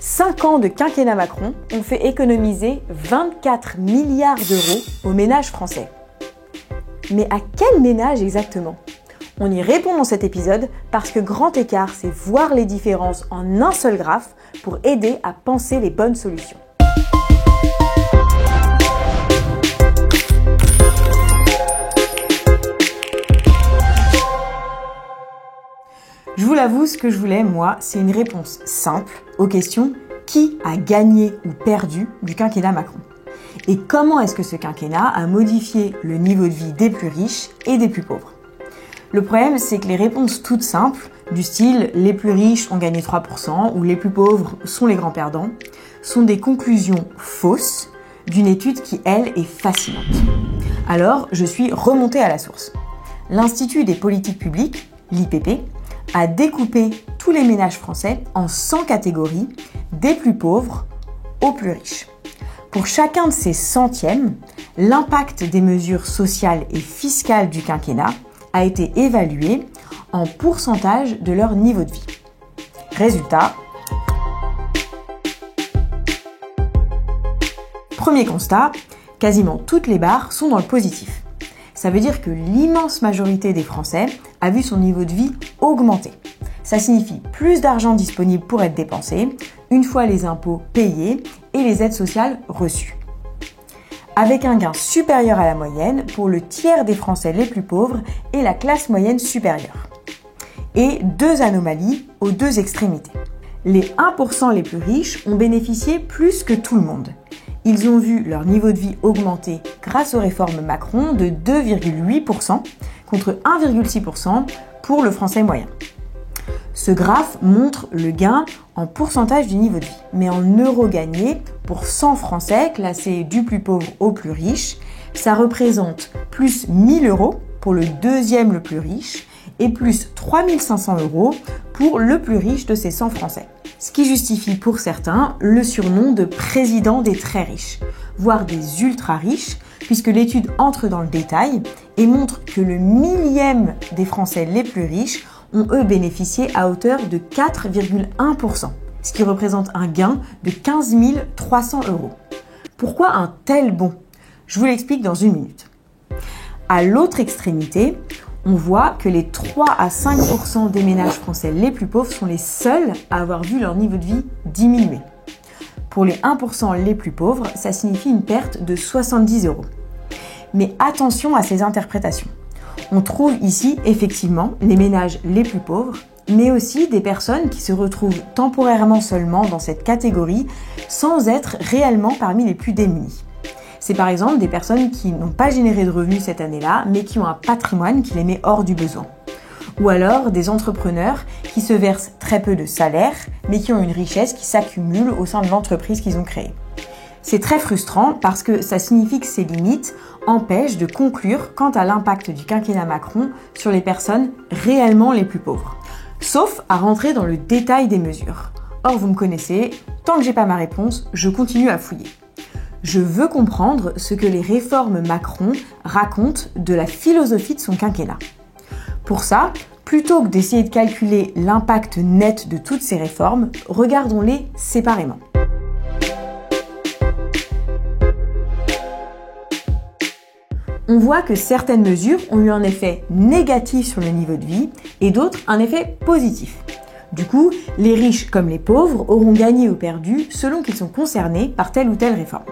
5 ans de quinquennat Macron ont fait économiser 24 milliards d'euros aux ménages français. Mais à quel ménage exactement ? On y répond dans cet épisode parce que grand écart, c'est voir les différences en un seul graphe pour aider à penser les bonnes solutions. Je vous l'avoue, ce que je voulais, moi, c'est une réponse simple aux questions « Qui a gagné ou perdu du quinquennat Macron ?» et comment est-ce que ce quinquennat a modifié le niveau de vie des plus riches et des plus pauvres. Le problème, c'est que les réponses toutes simples, du style « les plus riches ont gagné 3% » ou « les plus pauvres sont les grands perdants », sont des conclusions fausses d'une étude qui, elle, est fascinante. Alors, je suis remontée à la source. L'Institut des politiques publiques, l'IPP, a découpé tous les ménages français en 100 catégories, des plus pauvres aux plus riches. Pour chacun de ces centièmes, l'impact des mesures sociales et fiscales du quinquennat a été évalué en pourcentage de leur niveau de vie. Résultat, premier constat, quasiment toutes les barres sont dans le positif. Ça veut dire que l'immense majorité des Français a vu son niveau de vie augmenter. Ça signifie plus d'argent disponible pour être dépensé, une fois les impôts payés et les aides sociales reçues. Avec un gain supérieur à la moyenne pour le tiers des Français les plus pauvres et la classe moyenne supérieure. Et deux anomalies aux deux extrémités. Les 1% les plus riches ont bénéficié plus que tout le monde. Ils ont vu leur niveau de vie augmenter grâce aux réformes Macron de 2,8% contre 1,6% pour le français moyen. Ce graphe montre le gain en pourcentage du niveau de vie, mais en euros gagnés pour 100 Français classés du plus pauvre au plus riche, ça représente plus 1 000 € pour le deuxième le plus riche et plus 3 500 € pour le plus riche de ces 100 Français. Ce qui justifie pour certains le surnom de président des très riches, voire des ultra riches, puisque l'étude entre dans le détail et montre que le millième des Français les plus riches ont eux bénéficié à hauteur de 4,1%, ce qui représente un gain de 15 300 €. Pourquoi un tel bond ? Je vous l'explique dans une minute. À l'autre extrémité, on voit que les 3 à 5% des ménages français les plus pauvres sont les seuls à avoir vu leur niveau de vie diminuer. Pour les 1% les plus pauvres, ça signifie une perte de 70 €. Mais attention à ces interprétations. On trouve ici effectivement les ménages les plus pauvres, mais aussi des personnes qui se retrouvent temporairement seulement dans cette catégorie sans être réellement parmi les plus démunis. C'est par exemple des personnes qui n'ont pas généré de revenus cette année-là, mais qui ont un patrimoine qui les met hors du besoin. Ou alors des entrepreneurs qui se versent très peu de salaire, mais qui ont une richesse qui s'accumule au sein de l'entreprise qu'ils ont créée. C'est très frustrant parce que ça signifie que ces limites empêchent de conclure quant à l'impact du quinquennat Macron sur les personnes réellement les plus pauvres. Sauf à rentrer dans le détail des mesures. Or, vous me connaissez, tant que j'ai pas ma réponse, je continue à fouiller. Je veux comprendre ce que les réformes Macron racontent de la philosophie de son quinquennat. Pour ça, plutôt que d'essayer de calculer l'impact net de toutes ces réformes, regardons-les séparément. On voit que certaines mesures ont eu un effet négatif sur le niveau de vie et d'autres un effet positif. Du coup, les riches comme les pauvres auront gagné ou perdu selon qu'ils sont concernés par telle ou telle réforme.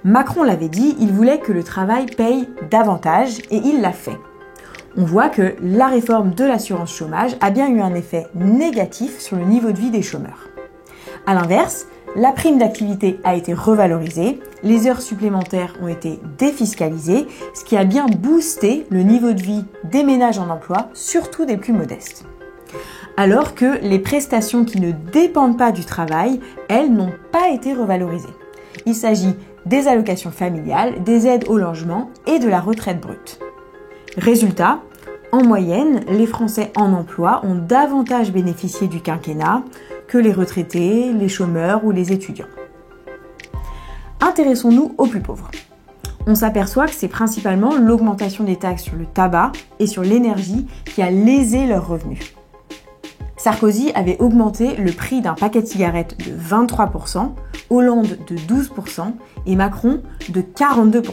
Macron l'avait dit, il voulait que le travail paye davantage et il l'a fait. On voit que la réforme de l'assurance chômage a bien eu un effet négatif sur le niveau de vie des chômeurs. A l'inverse, la prime d'activité a été revalorisée, les heures supplémentaires ont été défiscalisées, ce qui a bien boosté le niveau de vie des ménages en emploi, surtout des plus modestes. Alors que les prestations qui ne dépendent pas du travail, elles, n'ont pas été revalorisées. Il s'agit des allocations familiales, des aides au logement et de la retraite brute. Résultat, en moyenne, les Français en emploi ont davantage bénéficié du quinquennat que les retraités, les chômeurs ou les étudiants. Intéressons-nous aux plus pauvres. On s'aperçoit que c'est principalement l'augmentation des taxes sur le tabac et sur l'énergie qui a lésé leurs revenus. Sarkozy avait augmenté le prix d'un paquet de cigarettes de 23%, Hollande de 12% et Macron de 42%.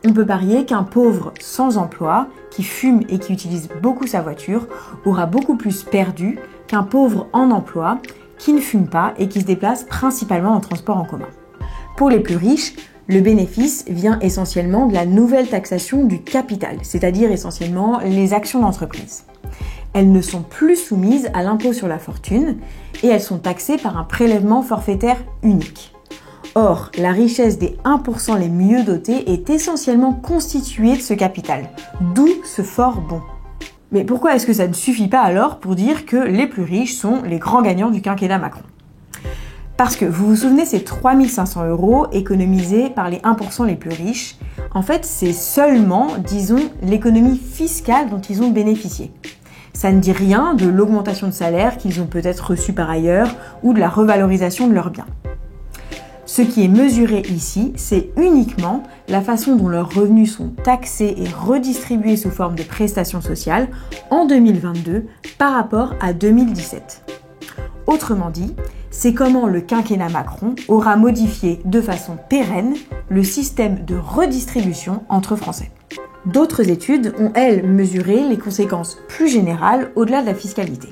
On peut parier qu'un pauvre sans emploi, qui fume et qui utilise beaucoup sa voiture, aura beaucoup plus perdu qu'un pauvre en emploi, qui ne fume pas et qui se déplace principalement en transport en commun. Pour les plus riches, le bénéfice vient essentiellement de la nouvelle taxation du capital, c'est-à-dire essentiellement les actions d'entreprise. Elles ne sont plus soumises à l'impôt sur la fortune et elles sont taxées par un prélèvement forfaitaire unique. Or, la richesse des 1% les mieux dotés est essentiellement constituée de ce capital, d'où ce fort bond. Mais pourquoi est-ce que ça ne suffit pas alors pour dire que les plus riches sont les grands gagnants du quinquennat Macron ? Parce que vous vous souvenez, ces 3 500 € économisés par les 1% les plus riches, en fait, c'est seulement, disons, l'économie fiscale dont ils ont bénéficié. Ça ne dit rien de l'augmentation de salaire qu'ils ont peut-être reçue par ailleurs ou de la revalorisation de leurs biens. Ce qui est mesuré ici, c'est uniquement la façon dont leurs revenus sont taxés et redistribués sous forme de prestations sociales en 2022 par rapport à 2017. Autrement dit, c'est comment le quinquennat Macron aura modifié de façon pérenne le système de redistribution entre Français. D'autres études ont, elles, mesuré les conséquences plus générales au-delà de la fiscalité.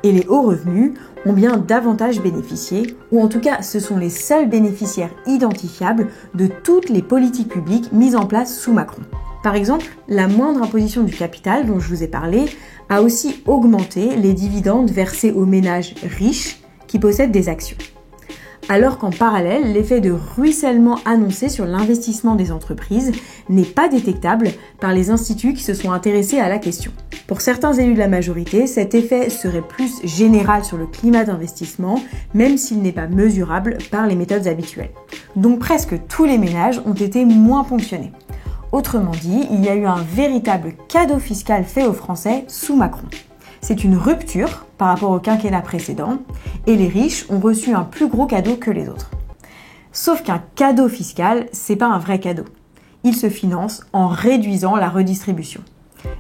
Et les hauts revenus ont bien davantage bénéficié, ou en tout cas ce sont les seuls bénéficiaires identifiables de toutes les politiques publiques mises en place sous Macron. Par exemple, la moindre imposition du capital dont je vous ai parlé a aussi augmenté les dividendes versés aux ménages riches qui possèdent des actions. Alors qu'en parallèle, l'effet de ruissellement annoncé sur l'investissement des entreprises n'est pas détectable par les instituts qui se sont intéressés à la question. Pour certains élus de la majorité, cet effet serait plus général sur le climat d'investissement, même s'il n'est pas mesurable par les méthodes habituelles. Donc presque tous les ménages ont été moins ponctionnés. Autrement dit, il y a eu un véritable cadeau fiscal fait aux Français sous Macron. C'est une rupture par rapport au quinquennat précédent et les riches ont reçu un plus gros cadeau que les autres. Sauf qu'un cadeau fiscal, c'est pas un vrai cadeau. Il se finance en réduisant la redistribution.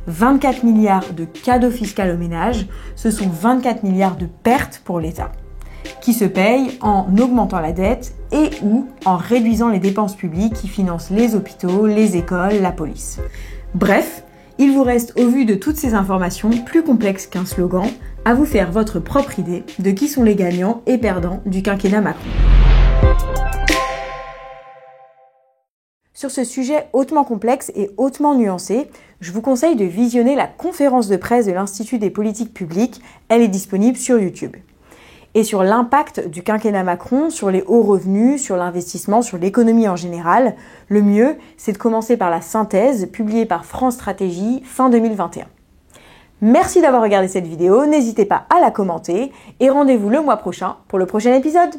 24 milliards de cadeaux fiscaux aux ménages, ce sont 24 milliards de pertes pour l'État, qui se payent en augmentant la dette et ou en réduisant les dépenses publiques qui financent les hôpitaux, les écoles, la police. Bref, il vous reste, au vu de toutes ces informations plus complexes qu'un slogan, à vous faire votre propre idée de qui sont les gagnants et perdants du quinquennat Macron. Sur ce sujet hautement complexe et hautement nuancé, je vous conseille de visionner la conférence de presse de l'Institut des politiques publiques. Elle est disponible sur YouTube. Et sur l'impact du quinquennat Macron sur les hauts revenus, sur l'investissement, sur l'économie en général, le mieux, c'est de commencer par la synthèse publiée par France Stratégie fin 2021. Merci d'avoir regardé cette vidéo, n'hésitez pas à la commenter et rendez-vous le mois prochain pour le prochain épisode.